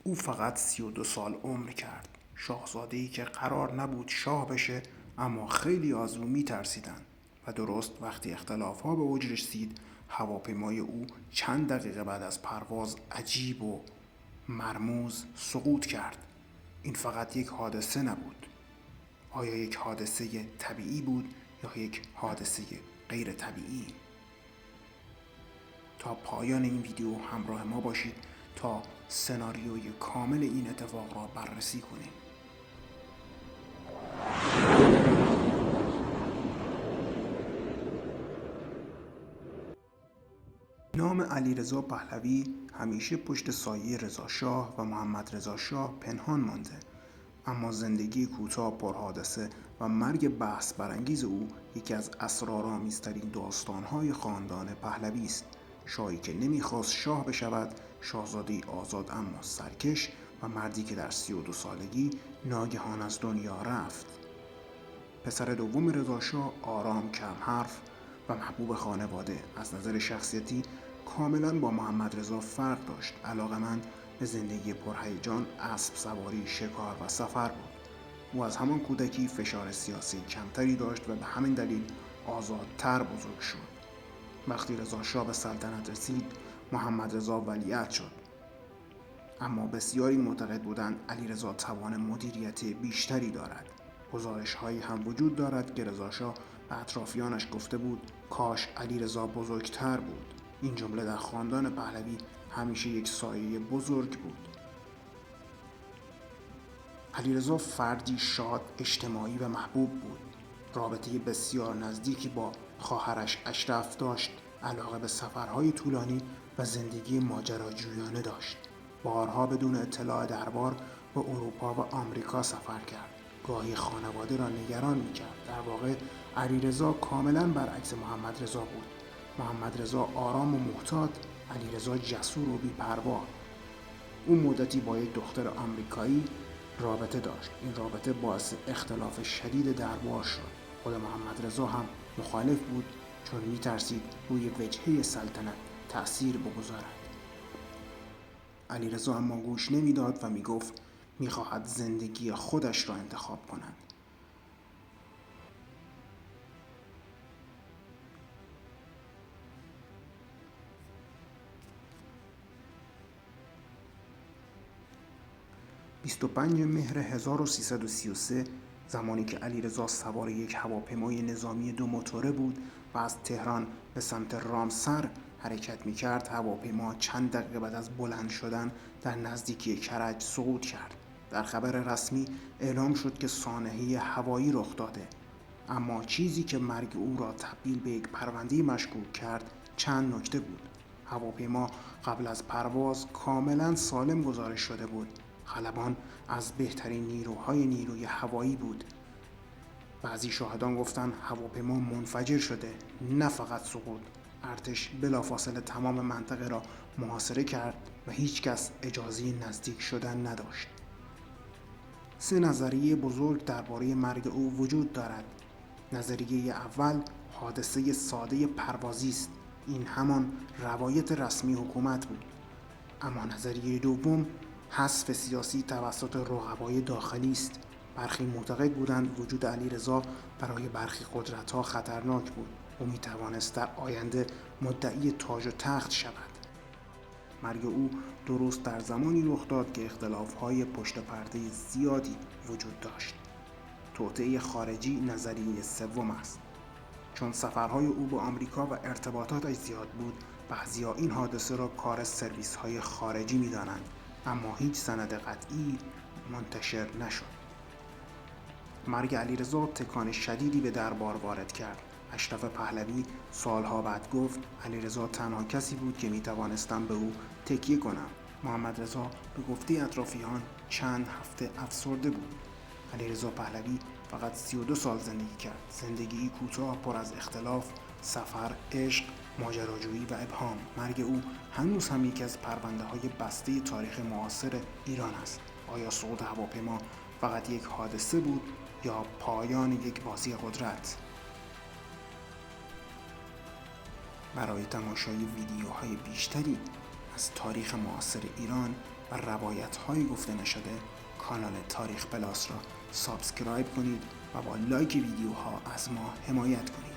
او فقط 32 سال عمر کرد. شاهزاده‌ای که قرار نبود شاه بشه، اما خیلی از او می‌ترسیدن. و درست وقتی اختلاف‌ها به اوج رسید، هواپیمای او چند دقیقه بعد از پرواز عجیب و مرموز سقوط کرد. این فقط یک حادثه نبود. آیا یک حادثه طبیعی بود یا یک حادثه غیر طبیعی؟ تا پایان این ویدیو همراه ما باشید تا سناریوی کامل این اتفاق را بررسی کنیم. نام علیرضا پهلوی همیشه پشت سایه رضاشاه و محمد رضا شاه پنهان مانده، اما زندگی کوتاه پرحادثه و مرگ بحث برانگیز او یکی از اسرارآمیزترین داستان‌های خاندان پهلوی است. شاهی که نمیخواست شاه بشود، شاهزاده‌ای آزاد اما سرکش و مردی که در 32 سالگی ناگهان از دنیا رفت. پسر دوم رضاشاه آرام، کم حرف و محبوب خانواده، از نظر شخصیتی کاملا با محمد رضا فرق داشت. علاقه‌مند به زندگی پرهیجان، اسب سواری، شکار و سفر بود. او از همان کودکی فشار سیاسی کمتری داشت و به همین دلیل آزادتر بزرگ شد. وقتی رضاشاه به سلطنت رسید، محمد رضا ولیعهد شد، اما بسیاری معتقد بودند علیرضا توان مدیریتی بیشتری دارد. گزارش‌هایی هم وجود دارد که رضاشاه به اطرافیانش گفته بود کاش علیرضا بزرگتر بود. این جمله در خاندان پهلوی همیشه یک سایه بزرگ بود. علیرضا فردی شاد، اجتماعی و محبوب بود. رابطه بسیار نزدیکی با خواهرش اشرف داشت. علاقه به سفرهای طولانی و زندگی ماجراجویانه داشت. بارها بدون اطلاع دربار به اروپا و آمریکا سفر کرد. گاهی خانواده را نگران می‌کرد. در واقع علیرضا کاملاً برعکس محمد رضا بود. محمد رضا آرام و محتاط، علیرضا جسور و بی‌پروا. او مدتی با یک دختر آمریکایی رابطه داشت. این رابطه باعث اختلاف شدید دربار شد. خود محمد رضا هم مخالف بود، چون می‌ترسید روی وجهه سلطنت تأثیر بگذارد. علیرضا اما گوش نمیداد و میگفت میخواهد زندگی خودش را انتخاب کند. 25 مهر 1333 زمانی که علیرضا سوار یک هواپیمای نظامی دو موتوره بود و از تهران به سمت رامسر حرکت می‌کرد، هواپیما چند دقیقه بعد از بلند شدن در نزدیکی کرج سقوط کرد. در خبر رسمی اعلام شد که سانحه هوایی رخ داده، اما چیزی که مرگ او را تبدیل به یک پرونده مشکوک کرد چند نکته بود. هواپیما قبل از پرواز کاملا سالم گزارش شده بود. خلبان از بهترین نیروی هوایی بود. بعضی شاهدان گفتند هواپیما منفجر شده، نه فقط سقوط. ارتش بلافاصله تمام منطقه را محاصره کرد و هیچ کس اجازه نزدیک شدن نداشت. 3 نظریه بزرگ درباره مرگ او وجود دارد. نظریه اول حادثه ساده پروازی است. این همان روایت رسمی حکومت بود. اما نظریه دوم حذف سیاسی توسط رقبای داخلی است. برخی معتقد بودند وجود علیرضا برای برخی قدرت‌ها خطرناک بود. او می‌توانست در آینده مدعی تاج و تخت شود. مرگ او درست در زمانی رخ داد که اختلاف‌های پشت پرده زیادی وجود داشت. توطئه خارجی نظریه سوم است. چون سفرهای او به آمریکا و ارتباطاتش زیاد بود، بعضیا این حادثه را کار سرویس‌های خارجی می‌دانند، اما هیچ سند قطعی منتشر نشد. مرگ علیرضا تکان شدیدی به دربار وارد کرد. اشرف پهلوی سالها بعد گفت علیرضا تنها کسی بود که می‌توانستم به او تکیه کنم. محمد رضا به گفته اطرافیان چند هفته افسرده بود. علیرضا پهلوی فقط 32 سال زندگی کرد. زندگی کوتاه پر از اختلاف، سفر، عشق، ماجراجویی و ابهام. مرگ او هنوز هم یکی از پرونده‌های بسته تاریخ معاصر ایران است. آیا سقوط هواپیما فقط یک حادثه بود یا پایان یک بازی قدرت؟ برای تماشای ویدیوهای بیشتری از تاریخ معاصر ایران و روایت‌های گفته نشده کانال تاریخ پلاس را سابسکرایب کنید و با لایک ویدیوها از ما حمایت کنید.